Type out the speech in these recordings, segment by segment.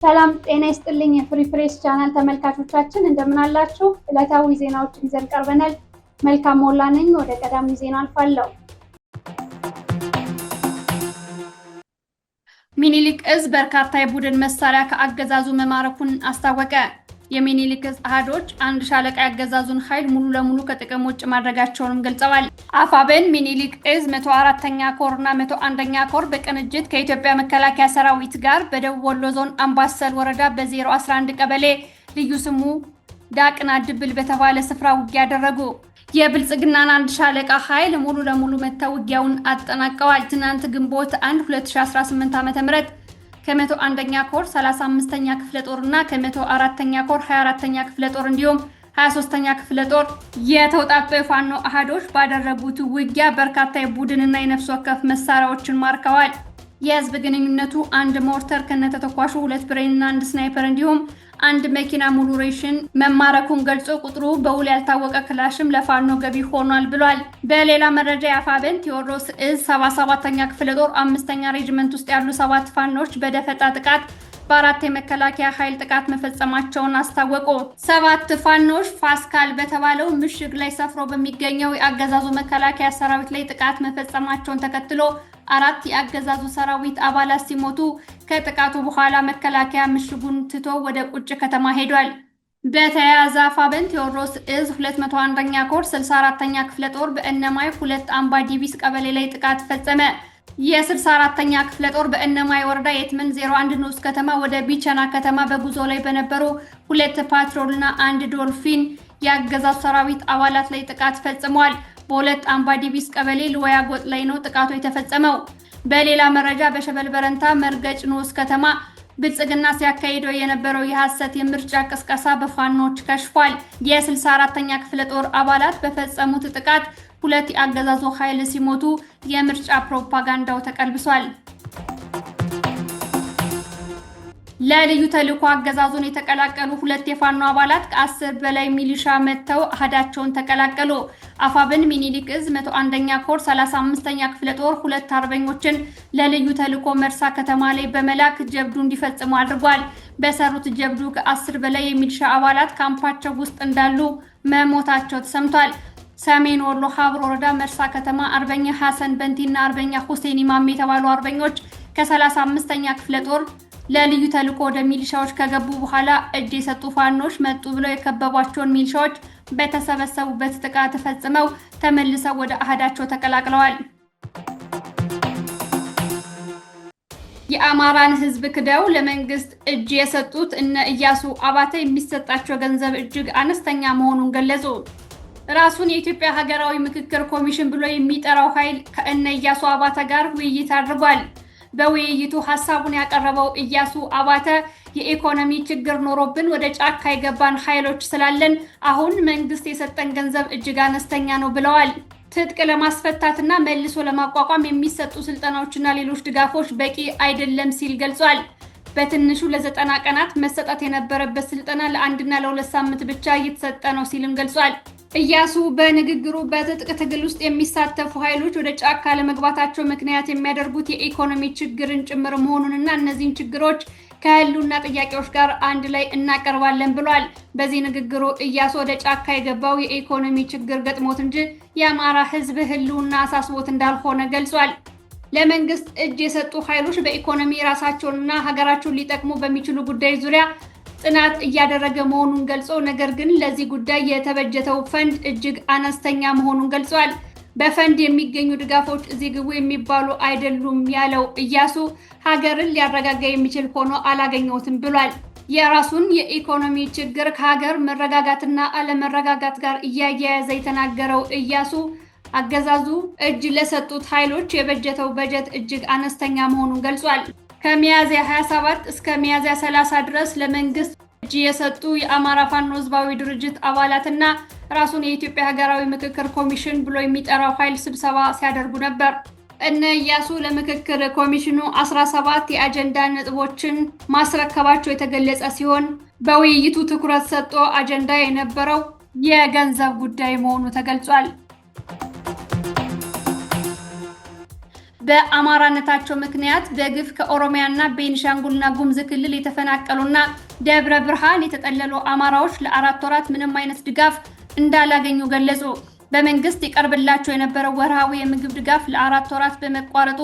ሰላም ጤና ይስጥልኝ የፍሪ ፕሬስ ቻናል ተመልካቾቻችን እንደምን አላችሁ? ዕለታዊ ዜናዎችን ይዘን ቀርበናል። መልካም ሞላ ነኝ። ወደ ቀዳሚ ዜና አልፋለሁ። ሚኒሊክ እዝ በርካታ የቡድን መሳሪያ ከአገዛዙ መማረኩን አስታወቀ። የሚኒሊክ እዝ አሃዶች አንድ ሻለቃ ያገዛዙን ኃይል ሙሉ ለሙሉ ከጥቅም ውጭ ማድረጋቸውንም ገልጸዋል። አፋብን ሚኒሊክ እዝ 104ኛ ኮር እና 101ኛ ኮር በቅንጅት ከኢትዮጵያ መከላከያ ሰራዊት ጋር በደቡብ ወሎ ዞን አምባሰል ወረዳ በ011 ቀበሌ ልዩ ስሙ ዳቅና ድብል በተባለ ስፍራ ውጊያ ያደረጉ። የብልጽግናን አንድ ሻለቃ ኃይል ሙሉ ለሙሉ መተው ውጊያውን አጠናቀዋል። ትናንት ግንቦት 1 2018 ዓ.ም ከ101ኛ ኮር 35ኛ ክፍለ ጦር እና ከ104ኛ ኮር 24ኛ ክፍለ ጦር እንዲሁም 23ኛ ክፍለ ጦር የተውጣጡ የፋኖ አሃዶች ባደረጉት ውጊያ በርካታ የቡድንና የነፍስ ወከፍ መሳሪያዎችን ማርከዋል። የህዝብ ግንኙነቱ አንድ ሞርተር ከነተተኳሹ 2 ብሬን እና 1 ስናይፐር እንዲሁም አንድ መኪና ሙሉ ሬሽን መማረኩን ገልጾ ቁጥሩ በውል ያልታወቀ ክላሽም ለፋኖ ገቢ ሆኗል ብሏል። በሌላ መረጃ የአፋብን ቴዎድሮስ እዝ 77ኛ ክፍለ ጦር 5ኛ ሬጅመንት ውስጥ ያሉ 7 ፋኖች በደፈጣ ጥቃት በአራት የመከላከያ ኃይል ጥቃት መፈጸማቸውን አስታወቁ። 7 ፋኖች ፋስካል በተባለው ምሽግ ላይ ሰፍሮ በሚገኘው የአገዛዙ መከላከያ ሰራዊት ላይ ጥቃት መፈጸማቸውን ተከትሎ 4 የአገዛዙ ሰራዊት አባላት ሲሞቱ ከጥቃቱ በኋላ መከላከያ ምሽጉን ትቶ ወደ ቁጭ ከተማ ሄዷል። በተያያዘ አፋብን ቴዎድሮስ እዝ 201ኛ ኮር 64ኛ ክፍለ ጦር በእነማይ 2 አምባ ዲቢስ ቀበሌ ላይ ጥቃት ፈጸመ። የ64ኛ ክፍለ ጦር በእነማይ ወረዳ የትምን 01 ንዑስ ከተማ ወደ ቢቸና ከተማ በጉዞ ላይ በነበሩ 2 ፓትሮል እና 1 ዶልፊን የአገዛዙ ሰራዊት አባላት ላይ ጥቃት ፈጽሟል። በሁለት አምባ ዲቢስ ቀበሌ ልወያ ጎጥ ላይ ነው ጥቃቱ የተፈጸመው። በሌላ መረጃ በሸበል በረንታ መርገጭ ንዑስ ከተማ ብልጽግና ሲያካሂደው የነበረው የሐሰት የምርጫ ቅስቀሳ በፋኖች ከሽፏል። የ64ኛ ክፍለ ጦር አባላት በፈጸሙት ጥቃት 2 የአገዛዙ ኃይል ሲሞቱ የምርጫ ፕሮፓጋንዳው ተቀልብሷል። ለልዩ ተልዕኮ አገዛዙን የተቀላቀሉ 2 የፋኖ አባላት ከ10 በላይ ሚሊሻ መተው አሃዳቸውን ተቀላቀሉ። አፋብን ሚኒሊክ እዝ 101ኛ ኮር 35ኛ ክፍለ ጦር 2 አርበኞችን ለልዩ ተልዕኮ መርሳ ከተማ ላይ በመላክ ጀብዱ እንዲፈጽሙ አድርጓል። በሰሩት ጀብዱ ከ10 በላይ የሚሊሻ አባላት ካምፓቸው ውስጥ እንዳሉ መሞታቸው ተሰምቷል። ሰሜን ወሎ ሀብሮ ወረዳ መርሳ ከተማ አርበኛ ሐሰን በንቲና አርበኛ ሁሴን ኢማም የተባሉ አርበኞች ከ35ኛ ክፍለ ጦር ለልዩ ተልዕኮ ወደ ሚሊሻዎች ከገቡ በኋላ እጅ የሰጡ ፋኖች መጡ ብለው የከበቧቸውን ሚሊሻዎች በተሰበሰቡበት ጥቃት ፈጽመው ተመልሰው ወደ አሃዳቸው ተቀላቅለዋል። የአማራን ህዝብ ክደው ለመንግስት እጅ የሰጡት እነ ኢያሱ አባተ የሚሰጣቸው ገንዘብ እጅግ አነስተኛ መሆኑን ገለጹ። ራሱን የኢትዮጵያ ሀገራዊ ምክክር ኮሚሽን ብሎ የሚጠራው ኃይል ከእነ ኢያሱ አባተ ጋር ውይይት አድርጓል። በውይይቱ ሐሳቡን ያቀረበው ኢያሱ አባተ የኢኮኖሚ ችግር ኖሮብን ወደ ጫካ የገባን ኃይሎች ስላለን አሁን መንግስት የሰጠን ገንዘብ እጅግ አነስተኛ ነው ብለዋል። ትጥቅ ለማስፈታትና መልሶ ለማቋቋም የሚሰጡ ስልጠናዎችና ሌሎች ድጋፎች በቂ አይደለም ሲል ገልጿል። በትንሹ ለ90 ቀናት መሰጠት የነበረበት ስልጠና ለ1 እና ለ2 ሳምንት ብቻ እየተሰጠ ነው ሲልም ገልጿል። ኢያሱ በንግግሩ በትጥቅ ትግል ውስጥ የሚሳተፉ ኃይሎች ወደ ጫካ ለመግባታቸው ምክንያት የሚያደርጉት የኢኮኖሚ ችግርን ጭምር መሆኑንና እነዚህን ችግሮች ከህልውና ጥያቄዎች ጋር አንድ ላይ እናቀርባለን ብሏል። በዚህ ንግግሩ ኢያሱ ወደ ጫካ የገባው የኢኮኖሚ ችግር ገጥሞት እንጂ የአማራ ህዝብ ህልውና አሳስቦት እንዳልሆነ ገልጿል። ለመንግስት እጅ የሰጡ ኃይሎች በኢኮኖሚ ራሳቸውንና ሀገራቸውን ሊጠቅሙ በሚችሉ ጉዳይ ዙሪያ ጥናት እያደረገ መሆኑን ገልጾ ነገር ግን ለዚህ ጉዳይ የተበጀተው ፈንድ እጅግ አነስተኛ መሆኑን ገልጿል። በፈንድ የሚገኙ ድጋፎች እዚህ ግቡ የሚባሉ አይደሉም ያለው ኢያሱ ሀገርን ሊያረጋጋ የሚችል ሆኖ አላገኘሁትም ብሏል። የራሱን የኢኮኖሚ ችግር ከሀገር መረጋጋትና አለመረጋጋት ጋር እያያያዘ የተናገረው ኢያሱ አገዛዙ እጅ ለሰጡት ኃይሎች የበጀተው በጀት እጅግ አነስተኛ መሆኑን ገልጿል። ከሚያዝያ 27 እስከ ሚያዝያ 30 ድረስ ለመንግስት እጅ የሰጡ የአማራ ፋኖ ህዝባዊ ድርጅት አባላትና ራሱን የኢትዮጵያ ሀገራዊ ምክክር ኮሚሽን ብሎ የሚጠራው ኃይል ስብሰባ ሲያደርጉ ነበር። እነ ኢያሱ ለምክክር ኮሚሽኑ 17 የአጀንዳ ነጥቦችን ማስረከባቸው የተገለጸ ሲሆን በውይይቱ ትኩረት ሰጥቶ አጀንዳ የነበረው የገንዘብ ጉዳይ መሆኑ ተገልጿል። በአማራነታቸው ምክንያት በግፍ ከኦሮሚያና ቤኒሻንጉልና ጉሙዝ ክልል የተፈናቀሉና ደብረ ብርሃን የተጠለሉ አማራዎች ለ4 ወራት ምንም አይነት ድጋፍ እንዳላገኙ ገለጹ። በመንግስት ይቀርብላቸው የነበረው ወርሃዊ የምግብ ድጋፍ ለ4 ወራት በመቋረጡ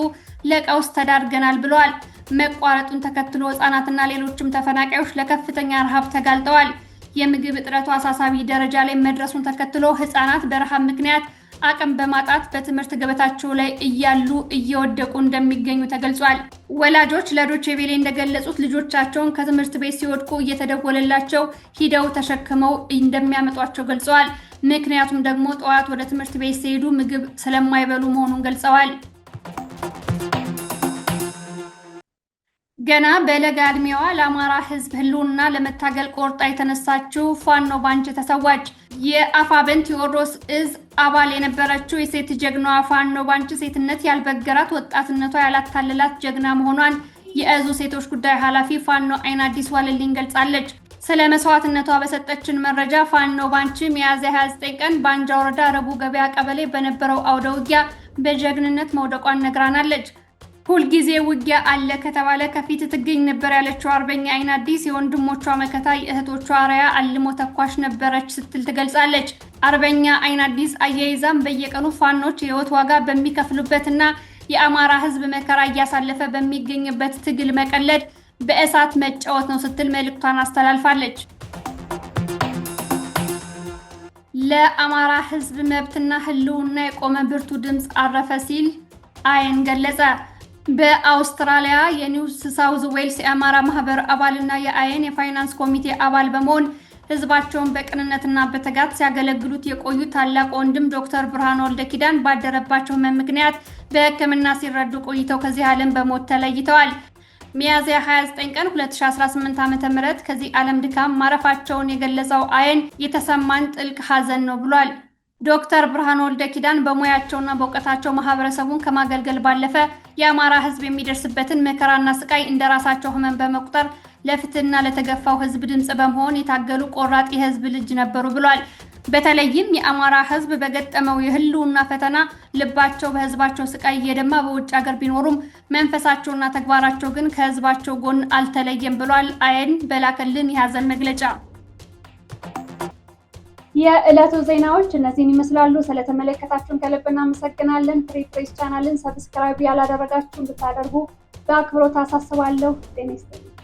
ለቀውስ ተዳርገናል ብለዋል። መቋረጡን ተከትሎ ህጻናትና ሌሎችም ተፈናቃዮች ለከፍተኛ ረሃብ ተጋልጠዋል። የምግብ እጥረቱ አሳሳቢ ደረጃ ላይ መድረሱን ተከትሎ ህጻናት በረሃብ ምክንያት አቅም በማጣት በትምህርት ገበታቸው ላይ እያሉ እየወደቁ እንደሚገኙ ተገልጿል። ወላጆች ለዶቼ ቬለ እንደገለጹት ልጆቻቸውን ከትምህርት ቤት ሲወድቁ እየተደወለላቸው ሂደው ተሸክመው እንደሚያመጧቸው ገልጸዋል። ምክንያቱም ደግሞ ጠዋት ወደ ትምህርት ቤት ሲሄዱ ምግብ ስለማይበሉ መሆኑን ገልጸዋል። ገና በለጋ ዕድሜዋ ለአማራ ህዝብ ህልውና ለመታገል ቆርጣ የተነሳችው ፋኖ ባንቺ ተሰዋች። የአፋብኃኝ ቴዎድሮስ እዝ አባል የነበረችው የሴት ጀግናዋ ፋኖ ባንቺ ሴትነት ያልበገራት፣ ወጣትነቷ ያላታለላት ጀግና መሆኗን የእዙ ሴቶች ጉዳይ ኃላፊ ፋኖ አይናዲስ ዋለልኝ ገልጻለች። ስለ መስዋዕትነቷ በሰጠችን መረጃ ፋኖ ባንቺ ሚያዝያ 29 ቀን ባንጃ ወረዳ ረቡ ገበያ ቀበሌ በነበረው አውደ ውጊያ በጀግንነት መውደቋን ነግራናለች። ሁልጊዜ ውጊያ አለ ከተባለ ከፊት ትገኝ ነበር ያለችው አርበኛ አይናዲስ የወንድሞቿ መከታ የእህቶቿ አርአያ አልሞ ተኳሽ ነበረች ስትል ትገልጻለች። አርበኛ አይናዲስ አያይዛም በየቀኑ ፋኖች የህይወት ዋጋ በሚከፍሉበትና የአማራ ህዝብ መከራ እያሳለፈ በሚገኝበት ትግል መቀለድ በእሳት መጫወት ነው ስትል መልእክቷን አስተላልፋለች። ለአማራ ህዝብ መብትና ህልውና የቆመ ብርቱ ድምጽ አረፈ ሲል አየን ገለጸ። በአውስትራሊያ የኒው ሳውዝ ዌልስ የአማራ ማህበር አባልና የአየን የፋይናንስ ኮሚቴ አባል በመሆን ህዝባቸውን በቅንነትና በትጋት ሲያገለግሉት የቆዩ ታላቅ ወንድም ዶክተር ብርሃኑ ወልደኪዳን ባደረባቸው ህመም ምክንያት በሕክምና ሲረዱ ቆይተው ከዚህ ዓለም በሞት ተለይተዋል። ሚያዝያ 29 ቀን 2018 ዓ.ም ከዚህ ዓለም ድካም ማረፋቸውን የገለጸው አየን የተሰማን ጥልቅ ሐዘን ነው ብሏል። ዶክተር ብርሃኑ ወልደኪዳን በሙያቸውና በእውቀታቸው ማህበረሰቡን ከማገልገል ባለፈ የአማራ ህዝብ የሚደርስበትን መከራና ስቃይ እንደራሳቸው ህመም በመቁጠር ለፍትህና ለተገፋው ህዝብ ድምጽ በመሆን የታገሉ ቆራጥ የህዝብ ልጅ ነበሩ ብሏል። በተለይም የአማራ ህዝብ በገጠመው የህልውና ፈተና ልባቸው በህዝባቸው ስቃይ እየደማ በውጭ ሀገር ቢኖሩም መንፈሳቸውና ተግባራቸው ግን ከህዝባቸው ጎን አልተለየም ብሏል። አየን በላከልን የሀዘን መግለጫ። የዕለቱ ዜናዎች እነዚህን ይመስላሉ። ስለተመለከታችሁን ከልብ እናመሰግናለን። ፕሬስ ቻናልን ሰብስክራይብ ያላደረጋችሁ እንድታደርጉ በአክብሮት አሳስባለሁ። ጤና ይስጥልኝ።